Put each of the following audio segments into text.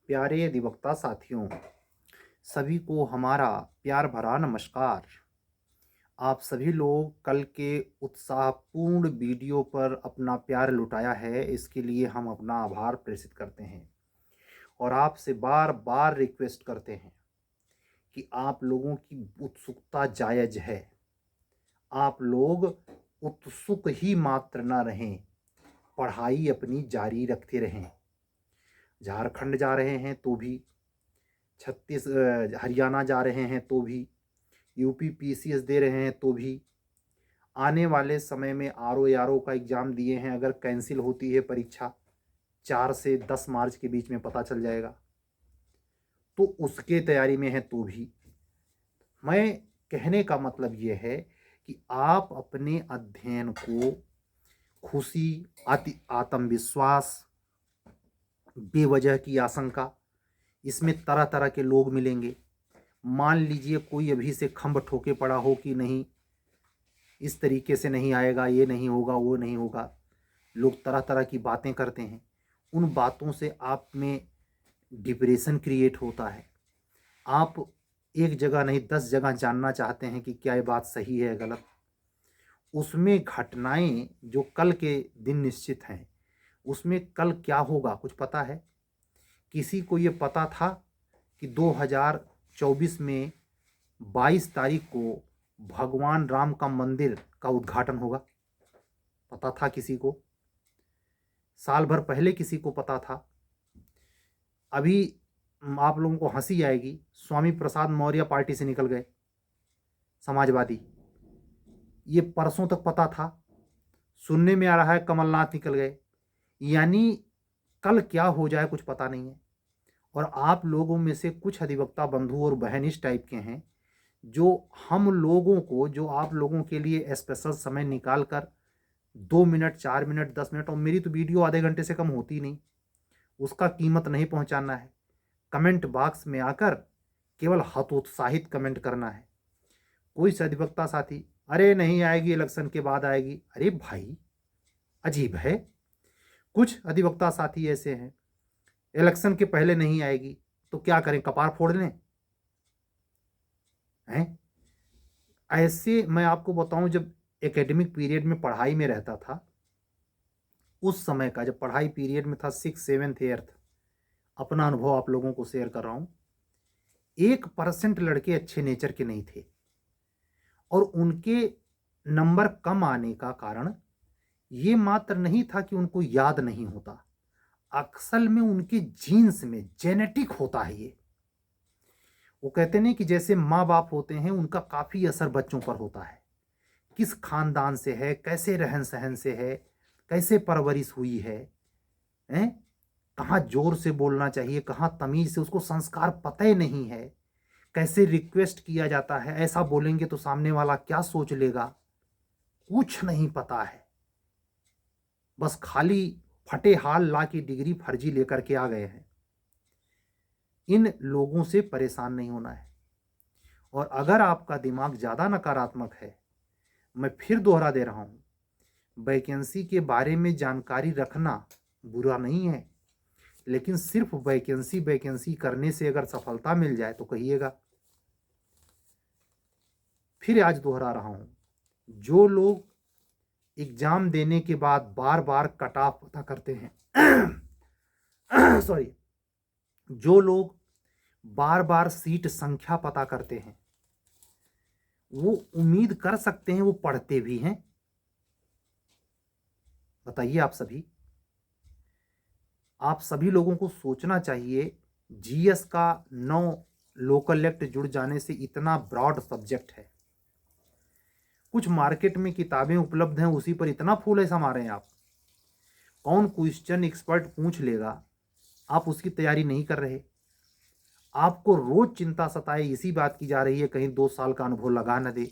प्यारे अधिवक्ता साथियों, सभी को हमारा प्यार भरा नमस्कार। आप सभी लोग कल के उत्साहपूर्ण वीडियो पर अपना प्यार लुटाया है, इसके लिए हम अपना आभार प्रेषित करते हैं और आपसे बार बार रिक्वेस्ट करते हैं कि आप लोगों की उत्सुकता जायज़ है। आप लोग उत्सुक ही मात्र न रहें, पढ़ाई अपनी जारी रखते रहें। झारखंड जा रहे हैं तो भी, हरियाणा जा रहे हैं तो भी, यूपी पीसीएस दे रहे हैं तो भी, आने वाले समय में आरओ का एग्ज़ाम दिए हैं, अगर कैंसिल होती है परीक्षा 4 से 10 मार्च के बीच में पता चल जाएगा, तो उसके तैयारी में है तो भी। मैं कहने का मतलब ये है कि आप अपने अध्ययन को खुशी, आत्मविश्वास, बेवजह की आशंका, इसमें तरह तरह के लोग मिलेंगे। मान लीजिए कोई अभी से खंभ ठोके पड़ा हो कि नहीं, इस तरीके से नहीं आएगा, ये नहीं होगा, वो नहीं होगा। लोग तरह तरह की बातें करते हैं, उन बातों से आप में डिप्रेशन क्रिएट होता है। आप एक जगह नहीं 10 जगह जानना चाहते हैं कि क्या ये बात सही है गलत। उसमें घटनाएं जो कल के दिन निश्चित हैं, उसमें कल क्या होगा कुछ पता है? किसी को ये पता था कि 2024 में 22 तारीख को भगवान राम का मंदिर का उद्घाटन होगा? पता था किसी को? साल भर पहले किसी को पता था? अभी आप लोगों को हंसी आएगी, स्वामी प्रसाद मौर्य पार्टी से निकल गए, समाजवादी। ये परसों तक पता था। सुनने में आ रहा है कमलनाथ निकल गए। यानी कल क्या हो जाए कुछ पता नहीं है। और आप लोगों में से कुछ अधिवक्ता बंधु और बहन इस टाइप के हैं जो हम लोगों को, जो आप लोगों के लिए स्पेशल समय निकाल कर 2 मिनट, 4 मिनट, 10 मिनट, और मेरी तो वीडियो आधे घंटे से कम होती नहीं, उसका कीमत नहीं पहुंचाना है। कमेंट बॉक्स में आकर केवल हतोत्साहित कमेंट करना है। कोई से अधिवक्ता साथी, अरे नहीं आएगी, इलेक्शन के बाद आएगी। अरे भाई, अजीब है। कुछ अधिवक्ता साथी ऐसे हैं, इलेक्शन के पहले नहीं आएगी तो क्या करें, कपार फोड़ लें? हैं? ऐसे मैं आपको बताऊं, जब एकेडमिक पीरियड में पढ़ाई में रहता था, उस समय का, जब पढ़ाई पीरियड में था 6, 7, 8, अपना अनुभव आप लोगों को शेयर कर रहा हूं। 1% लड़के अच्छे नेचर के नहीं थे, और उनके नंबर कम आने का कारण ये मात्र नहीं था कि उनको याद नहीं होता, अक्सर में उनके जीन्स में जेनेटिक होता है ये। वो कहते नहीं कि जैसे माँ बाप होते हैं, उनका काफ़ी असर बच्चों पर होता है। किस खानदान से है, कैसे रहन सहन से है, कैसे परवरिश हुई है, हैं? कहाँ जोर से बोलना चाहिए, कहाँ तमीज़ से, उसको संस्कार पता ही नहीं है। कैसे रिक्वेस्ट किया जाता है, ऐसा बोलेंगे तो सामने वाला क्या सोच लेगा, कुछ नहीं पता है। बस खाली फटे हाल ला की डिग्री फर्जी लेकर के आ गए हैं। इन लोगों से परेशान नहीं होना है। और अगर आपका दिमाग ज़्यादा नकारात्मक है, मैं फिर दोहरा दे रहा हूँ, वैकेंसी के बारे में जानकारी रखना बुरा नहीं है, लेकिन सिर्फ वैकेंसी वैकेंसी करने से अगर सफलता मिल जाए तो कहिएगा। फिर आज दोहरा रहा हूँ, जो लोग एग्जाम देने के बाद बार बार कट ऑफ पता करते हैं सॉरी, जो लोग बार बार सीट संख्या पता करते हैं, वो उम्मीद कर सकते हैं वो पढ़ते भी हैं? बताइए आप सभी लोगों को सोचना चाहिए। जीएस का 9 लोकल एक्ट जुड़ जाने से इतना ब्रॉड सब्जेक्ट है, कुछ मार्केट में किताबें उपलब्ध हैं, उसी पर इतना फूल ऐसा मारें आप। कौन क्वेश्चन एक्सपर्ट पूछ लेगा, आप उसकी तैयारी नहीं कर रहे। आपको रोज चिंता सताए इसी बात की जा रही है कहीं 2 साल का अनुभव लगा न दे।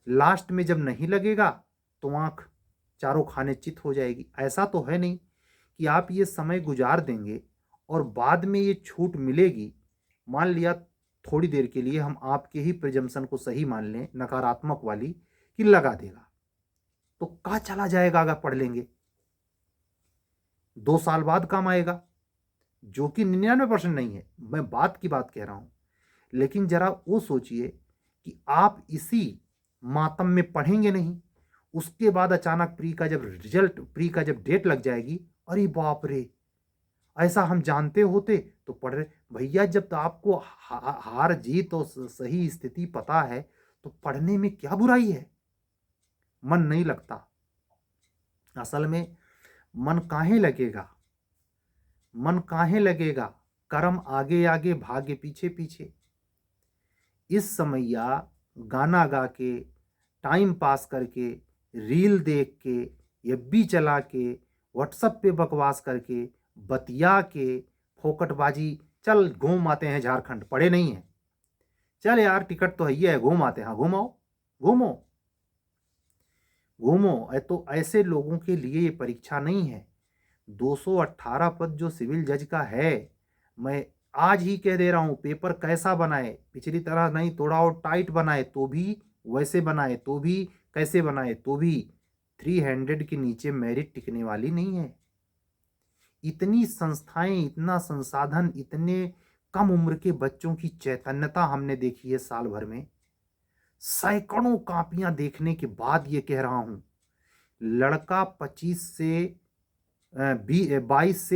लास्ट में जब नहीं लगेगा तो आंख चारों खाने चित हो जाएगी। ऐसा तो है नहीं कि आप ये समय गुजार देंगे और बाद में ये छूट मिलेगी। मान लिया थोड़ी देर के लिए हम आपके ही प्रिजम्पशन को सही मान लें, नकारात्मक वाली, कि लगा देगा, तो कहाँ चला जाएगा अगर पढ़ लेंगे? 2 साल बाद काम आएगा। जो कि 99% नहीं है, मैं बात की बात कह रहा हूँ। लेकिन जरा वो सोचिए कि आप इसी मातम में पढ़ेंगे नहीं, उसके बाद अचानक प्री का जब डेट लग जाएगी, अरे बाप रे, ऐसा हम जानते होते तो पढ़ रहे। भैया जब तो आपको हार जीत और सही स्थिति पता है तो पढ़ने में क्या बुराई है? मन नहीं लगता। असल में मन काहे लगेगा? मन काहे लगेगा? कर्म आगे आगे, भाग्य पीछे पीछे। इस समैया गाना गा के, टाइम पास करके, रील देख के, एफबी चला के, व्हाट्सएप पे बकवास करके, बतिया के, फोकटबाजी, चल घूम आते हैं झारखंड, पढ़े नहीं है, चल यार टिकट तो है घूम आते हैं, हाँ घूमाओ, घूमो घूमो। तो ऐसे लोगों के लिए ये परीक्षा नहीं है। 218 पद जो सिविल जज का है, मैं आज ही कह दे रहा हूं, पेपर कैसा बनाए, पिछली तरह नहीं, थोड़ा और टाइट बनाए तो भी, वैसे बनाए तो भी, कैसे बनाए तो भी 300 के नीचे मेरिट टिकने वाली नहीं है। इतनी संस्थाएं, इतना संसाधन, इतने कम उम्र के बच्चों की चैतन्यता हमने देखी है साल भर में। सैकड़ों कापियां देखने के बाद ये कह रहा हूं, लड़का 22 से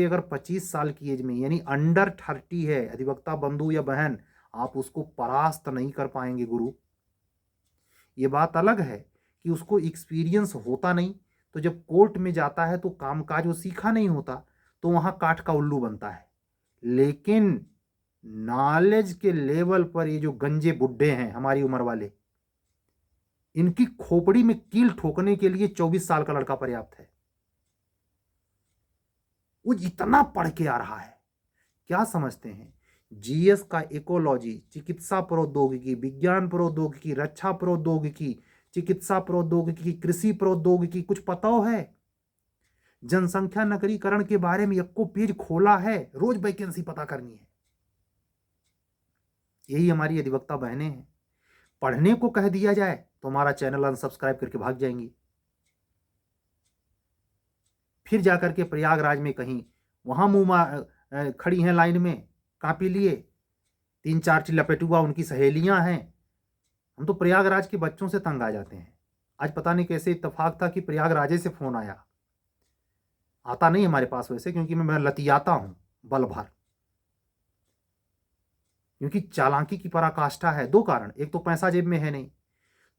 अगर 25 साल की एज में, यानी अंडर 30 है, अधिवक्ता बंधु या बहन, आप उसको परास्त नहीं कर पाएंगे गुरु। ये बात अलग है कि उसको एक्सपीरियंस होता नहीं, तो जब कोर्ट में जाता है तो कामकाज वो सीखा नहीं होता, तो वहां काठ का उल्लू बनता है। लेकिन नॉलेज के लेवल पर ये जो गंजे बुड्ढे हैं हमारी उम्र वाले, इनकी खोपड़ी में कील ठोकने के लिए 24 साल का लड़का पर्याप्त है। वो इतना पढ़ के आ रहा है। क्या समझते हैं? जीएस का इकोलॉजी, चिकित्सा प्रौद्योगिकी, विज्ञान प्रौद्योगिकी, रक्षा प्रौद्योगिकी, चिकित्सा प्रौद्योगिकी, कृषि प्रौद्योगिकी, कुछ पता है? जनसंख्या नगरीकरण के बारे में एको पेज खोला है? रोज वैकेंसी पता करनी है। यही हमारी अधिवक्ता बहनें हैं। पढ़ने को कह दिया जाए तो हमारा चैनल अनसब्सक्राइब करके भाग जाएंगी। फिर जाकर के प्रयागराज में कहीं वहां मुंह खड़ी हैं लाइन में कापी लिए, 3-4 लपेटुआ उनकी सहेलियां हैं। हम तो प्रयागराज के बच्चों से तंग आ जाते हैं। आज पता नहीं कैसे इत्तेफाक था कि प्रयागराजे से फोन आया। आता नहीं हमारे पास वैसे, क्योंकि मैं लतियाता हूं बल भर, क्योंकि चालाकी की पराकाष्ठा है। 2 कारण, एक तो पैसा जेब में है नहीं,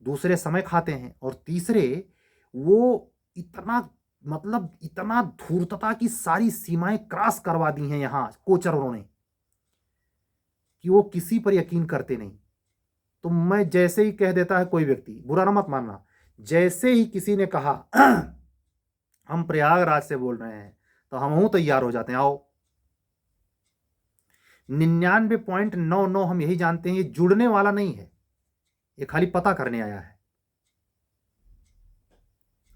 दूसरे समय खाते हैं, और तीसरे वो इतना, मतलब इतना धूर्तता की सारी सीमाएं क्रॉस करवा दी हैं यहां कोचरों ने कि वो किसी पर यकीन करते नहीं। तो मैं जैसे ही कह देता है कोई व्यक्ति, बुरा ना मत मानना, जैसे ही किसी ने कहा हम प्रयागराज से बोल रहे हैं, तो हम तैयार हो जाते हैं, आओ। 99.99 हम यही जानते हैं ये जुड़ने वाला नहीं है, ये खाली पता करने आया है।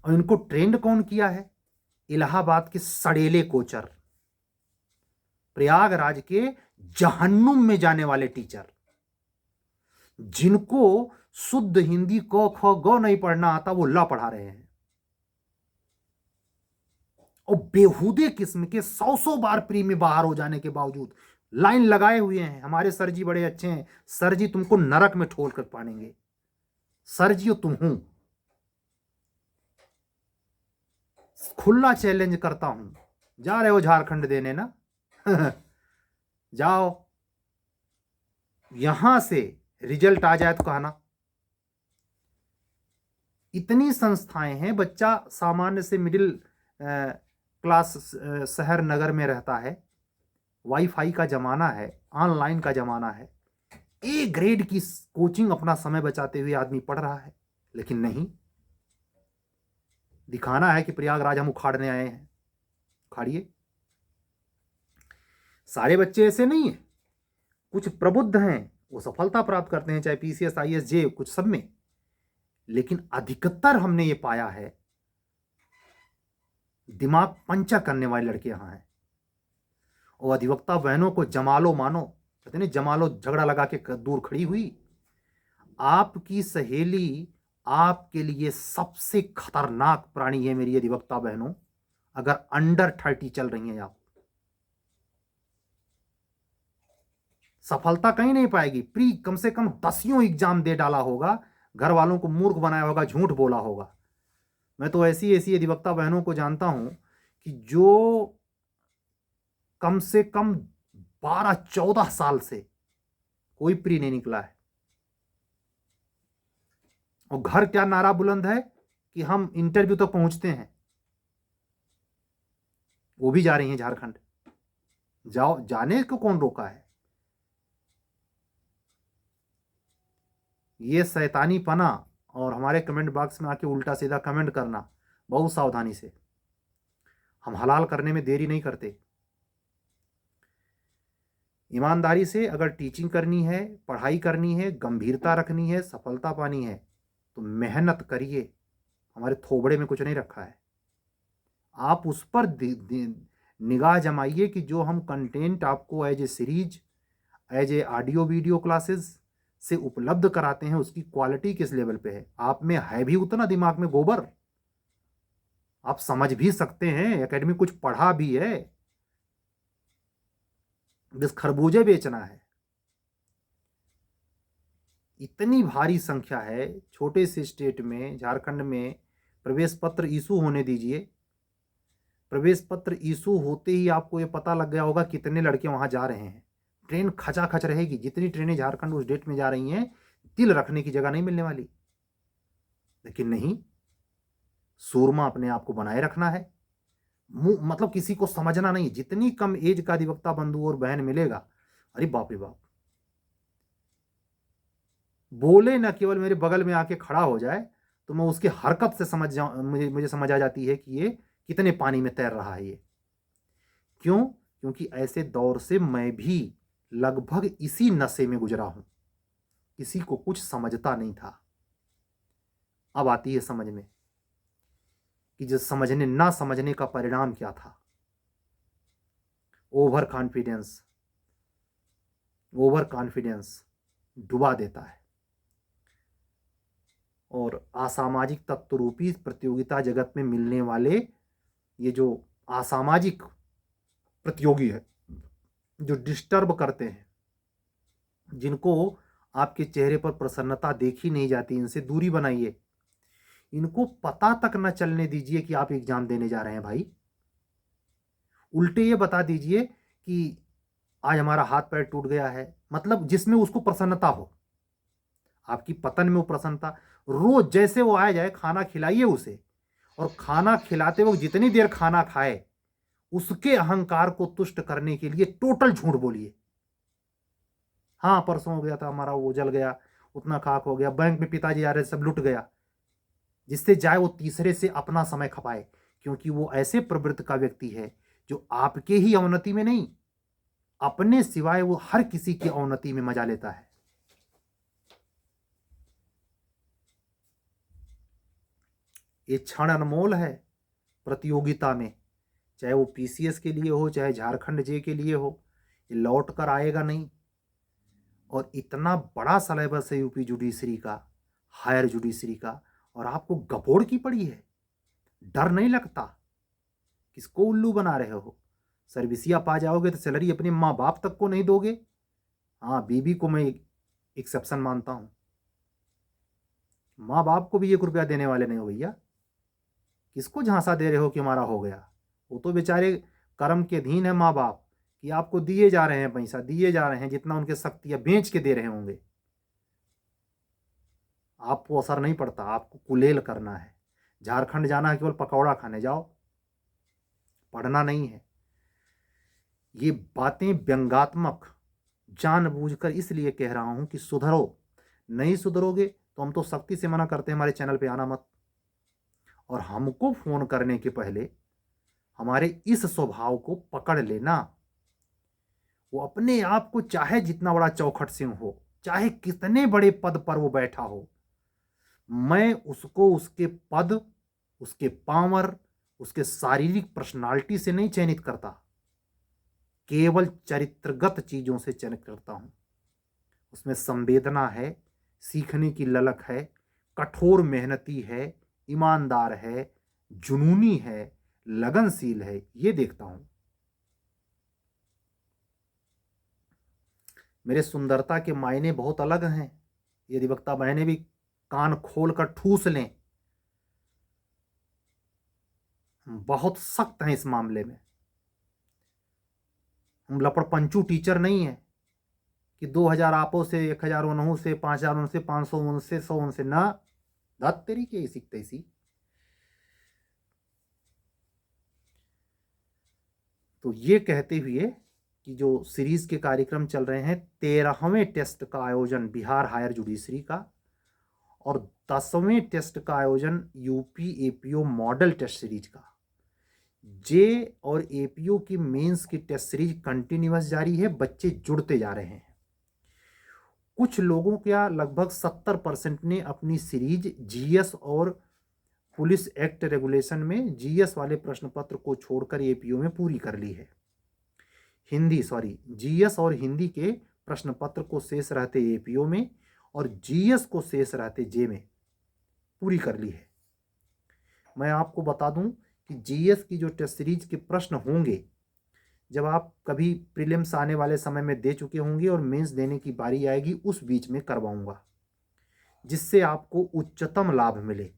और इनको ट्रेंड कौन किया है? इलाहाबाद के सड़ेले कोचर, प्रयागराज के जहन्नुम में जाने वाले टीचर, जिनको शुद्ध हिंदी क ख ग नहीं पढ़ना आता, वो ला पढ़ा रहे हैं। और बेहूदे किस्म के 100 बार प्री में बाहर हो जाने के बावजूद लाइन लगाए हुए हैं। हमारे सर जी बड़े अच्छे हैं, सर जी तुमको नरक में ठोल कर पाएंगे, सर जी तुम हूं। खुला चैलेंज करता हूं, जा रहे हो झारखंड देने ना जाओ, यहां से रिजल्ट आ जाए तो कहना। इतनी संस्थाएं हैं, बच्चा सामान्य से मिडिल क्लास शहर नगर में रहता है, वाईफाई का जमाना है, ऑनलाइन का जमाना है, ए ग्रेड की कोचिंग अपना समय बचाते हुए आदमी पढ़ रहा है। लेकिन नहीं, दिखाना है कि प्रयागराज हम उखाड़ने आए हैं, उखाड़िए। सारे बच्चे ऐसे नहीं है, कुछ प्रबुद्ध हैं, वो सफलता प्राप्त करते हैं, चाहे पीसीएस, आईएएस, जे, कुछ सब में। लेकिन अधिकतर हमने ये पाया है दिमाग पंचा करने वाले लड़के यहां हैं। और अधिवक्ता बहनों को जमालो मानो, कहते नहीं, जमालो झगड़ा लगा के दूर खड़ी हुई। आपकी सहेली आपके लिए सबसे खतरनाक प्राणी है मेरी अधिवक्ता बहनों, अगर अंडर 30 चल रही हैं आप। सफलता कहीं नहीं पाएगी। प्री कम से कम 10 एग्जाम दे डाला होगा, घर वालों को मूर्ख बनाया होगा, झूठ बोला होगा। मैं तो ऐसी ऐसी अधिवक्ता बहनों को जानता हूं कि जो कम से कम 12-14 साल से कोई प्री नहीं निकला है, और घर क्या नारा बुलंद है कि हम इंटरव्यू तक पहुंचते हैं। वो भी जा रही हैं झारखंड। जाओ, जाने को कौन रोका है। ये शैतानी पना और हमारे कमेंट बॉक्स में आके उल्टा सीधा कमेंट करना बहुत सावधानी से। हम हलाल करने में देरी नहीं करते। ईमानदारी से अगर टीचिंग करनी है, पढ़ाई करनी है, गंभीरता रखनी है, सफलता पानी है, तो मेहनत करिए। हमारे थोबड़े में कुछ नहीं रखा है। आप उस पर निगाह जमाइए कि जो हम कंटेंट आपको as a series, as a audio video classes से उपलब्ध कराते हैं, उसकी क्वालिटी किस लेवल पे है। आप में है भी उतना दिमाग में गोबर, आप समझ भी सकते हैं, एकेडमी कुछ पढ़ा भी है, बस खरबूजे बेचना है। इतनी भारी संख्या है छोटे से स्टेट में, झारखंड में। प्रवेश पत्र इशू होने दीजिए, प्रवेश पत्र इशू होते ही आपको ये पता लग गया होगा कितने लड़के वहां जा रहे हैं। ट्रेन खचाखच रहेगी। जितनी ट्रेनें झारखंड उस डेट में जा रही हैं, दिल रखने की जगह नहीं मिलने वाली। लेकिन नहीं, सूरमा अपने आप को बनाए रखना है। मतलब किसी को समझना नहीं। जितनी कम एज का अधिवक्ता बंधु और बहन मिलेगा, अरे बाप रे बाप, बोले ना केवल मेरे बगल में आके खड़ा हो जाए तो मैं उसकी हरकत से समझ जाऊं, मुझे समझ आ जाती है कि ये कितने पानी में तैर रहा है। ये क्यों? क्योंकि ऐसे दौर से मैं भी लगभग इसी नशे में गुजरा हूं। किसी को कुछ समझता नहीं था। अब आती है समझ में कि जो समझने ना समझने का परिणाम क्या था। ओवर कॉन्फिडेंस, ओवर कॉन्फिडेंस डुबा देता है। और असामाजिक तत्व रूपी प्रतियोगिता जगत में मिलने वाले ये जो असामाजिक प्रतियोगी है, जो डिस्टर्ब करते हैं, जिनको आपके चेहरे पर प्रसन्नता देखी नहीं जाती, इनसे दूरी बनाइए। इनको पता तक न चलने दीजिए कि आप एग्जाम देने जा रहे हैं भाई। उल्टे ये बता दीजिए कि आज हमारा हाथ पैर टूट गया है, मतलब जिसमें उसको प्रसन्नता हो। आपकी पतन में वो प्रसन्नता, रोज जैसे वो आ जाए खाना खिलाइए उसे, और खाना खिलाते वक्त जितनी देर खाना खाए उसके अहंकार को तुष्ट करने के लिए टोटल झूठ बोलिए। हाँ, परसों हो गया था हमारा, वो जल गया, उतना खाक हो गया, बैंक में पिताजी आ रहे सब लुट गया। जिससे जाए वो तीसरे से अपना समय खपाए, क्योंकि वो ऐसे प्रवृत्ति का व्यक्ति है जो आपके ही अवनति में नहीं, अपने सिवाय वो हर किसी की अवनति में मजा लेता है। ये क्षण अनमोल है प्रतियोगिता में, चाहे वो पीसीएस के लिए हो, चाहे झारखंड जे के लिए हो। ये लौट कर आएगा नहीं। और इतना बड़ा सिलेबस है यूपी जुडिशरी का, हायर जुडिशरी का, और आपको गपोड़ की पड़ी है। डर नहीं लगता? किसको उल्लू बना रहे हो? सर्विसिया पा जाओगे तो सैलरी अपने माँ बाप तक को नहीं दोगे। हाँ, बीबी को मैं एक्सेप्शन मानता हूं, माँ बाप को भी 1 रुपया देने वाले नहीं हो भैया। किसको झांसा दे रहे हो कि हमारा हो गया? वो तो बेचारे कर्म के अधीन है माँ बाप, कि आपको दिए जा रहे हैं, पैसा दिए जा रहे हैं, जितना उनके शक्ति है बेच के दे रहे होंगे। आपको असर नहीं पड़ता, आपको कुलेल करना है। झारखंड जाना है केवल पकौड़ा खाने जाओ, पढ़ना नहीं है। ये बातें व्यंगात्मक जानबूझकर इसलिए कह रहा हूं कि सुधरो। नहीं सुधरोगे तो हम तो सख्ती से मना करते हैं, हमारे चैनल पे आना मत। और हमको फोन करने के पहले हमारे इस स्वभाव को पकड़ लेना। वो अपने आप को चाहे जितना बड़ा चौखट सिंह हो, चाहे कितने बड़े पद पर वो बैठा हो, मैं उसको उसके पद, उसके पावर, उसके शारीरिक पर्सनालिटी से नहीं चयनित करता, केवल चरित्रगत चीजों से चयनित करता हूं। उसमें संवेदना है, सीखने की ललक है, कठोर मेहनती है, ईमानदार है, जुनूनी है, लगनशील है, ये देखता हूं। मेरे सुंदरता के मायने बहुत अलग हैं। ये अधिवक्ता बहनें भी कान खोल कर ठूस लें, बहुत सख्त हैं इस मामले में। हम लपड़पंचू टीचर नहीं है कि 2000 आपो से, 1000 उनहु से, 5000 उनसे, 500 उनसे, 100 उनसे ना। दात तेरी के इसी तैसी। तो ये कहते हुए कि जो सीरीज के कार्यक्रम चल रहे हैं, 13वें टेस्ट का आयोजन बिहार हायर जुडिशरी का और 10वें टेस्ट का आयोजन UP APO model test series का। जे और एपीओ की मेंस की टेस्ट सीरीज कंटिन्यूअस जारी है, बच्चे जुड़ते जा रहे हैं। कुछ लोगों का लगभग 70% ने अपनी सीरीज जीएस और पुलिस एक्ट रेगुलेशन में जीएस वाले प्रश्न पत्र को छोड़कर एपीओ में पूरी कर ली है। जीएस और हिंदी के प्रश्न पत्र को शेष रहते एपीओ में और जीएस को शेष रहते जे में पूरी कर ली है। मैं आपको बता दूं कि जीएस की जो टेस्ट सीरीज के प्रश्न होंगे, जब आप कभी प्रीलिम्स आने वाले समय में दे चुके होंगे और मेंस देने की बारी आएगी, उस बीच में करवाऊंगा, जिससे आपको उच्चतम लाभ मिले।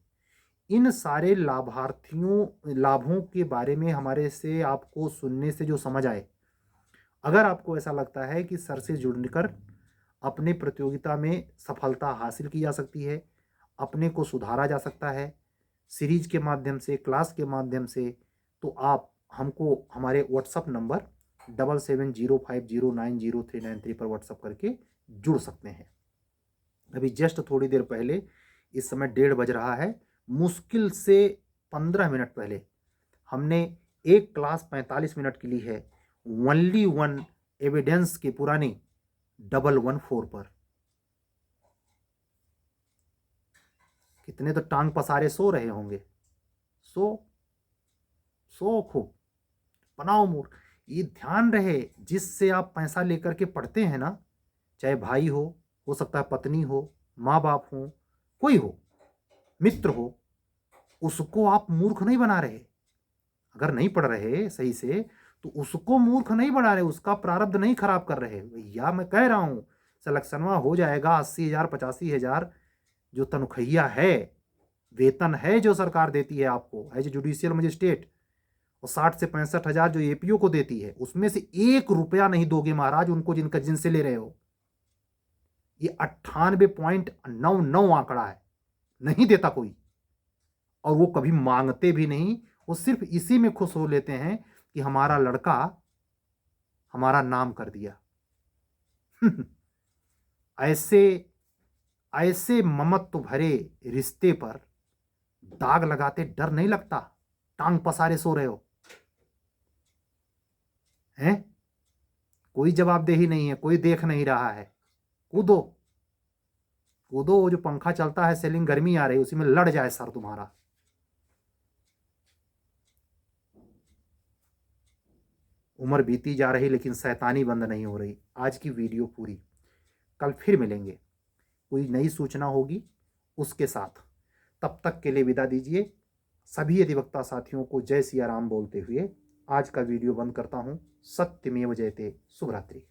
इन सारे लाभों के बारे में हमारे से आपको सुनने से जो समझ आए, अगर आपको ऐसा लगता है कि सर से जुड़कर अपने प्रतियोगिता में सफलता हासिल की जा सकती है, अपने को सुधारा जा सकता है सीरीज के माध्यम से, क्लास के माध्यम से, तो आप हमको हमारे व्हाट्सअप नंबर 7705090393 पर व्हाट्सअप करके जुड़ सकते हैं। अभी जस्ट थोड़ी देर पहले, इस समय 1:30 बज रहा है, मुश्किल से 15 मिनट पहले हमने एक क्लास 45 मिनट की ली है ओनली वन एविडेंस की पुरानी 114 पर। कितने तो टांग पसारे सो रहे होंगे। सो खूब बनाओ मूड। ये ध्यान रहे, जिससे आप पैसा लेकर के पढ़ते हैं ना, चाहे भाई हो सकता है पत्नी हो, माँ बाप हो, कोई हो, मित्र हो, उसको आप मूर्ख नहीं बना रहे। अगर नहीं पढ़ रहे सही से तो उसको मूर्ख नहीं बना रहे, उसका प्रारब्ध नहीं खराब कर रहे भैया। मैं कह रहा हूं सिलेक्शनवा हो जाएगा, 80,000 85,000 जो तनख्वाहिया है, वेतन है जो सरकार देती है आपको एज जुडिशियल मजिस्ट्रेट, और 60 से 65,000 जो एपीओ को देती है, उसमें से 1 रुपया नहीं दोगे महाराज उनको, जिनसे ले रहे हो। ये 98.99 आंकड़ा है, नहीं देता कोई। और वो कभी मांगते भी नहीं, वो सिर्फ इसी में खुश हो लेते हैं कि हमारा लड़का हमारा नाम कर दिया। ऐसे ममत्व भरे रिश्ते पर दाग लगाते डर नहीं लगता? टांग पसारे सो रहे हो हैं? कोई जवाबदेही नहीं है, कोई देख नहीं रहा है। कूदो कूदो, वो जो पंखा चलता है, सेलिंग गर्मी आ रही है, उसी में लड़ जाए सर तुम्हारा। उम्र बीती जा रही लेकिन शैतानी बंद नहीं हो रही। आज की वीडियो पूरी, कल फिर मिलेंगे, कोई नई सूचना होगी उसके साथ। तब तक के लिए विदा दीजिए। सभी अधिवक्ता साथियों को जय सिया राम बोलते हुए आज का वीडियो बंद करता हूं। सत्यमेव जयते। शुभ रात्रि।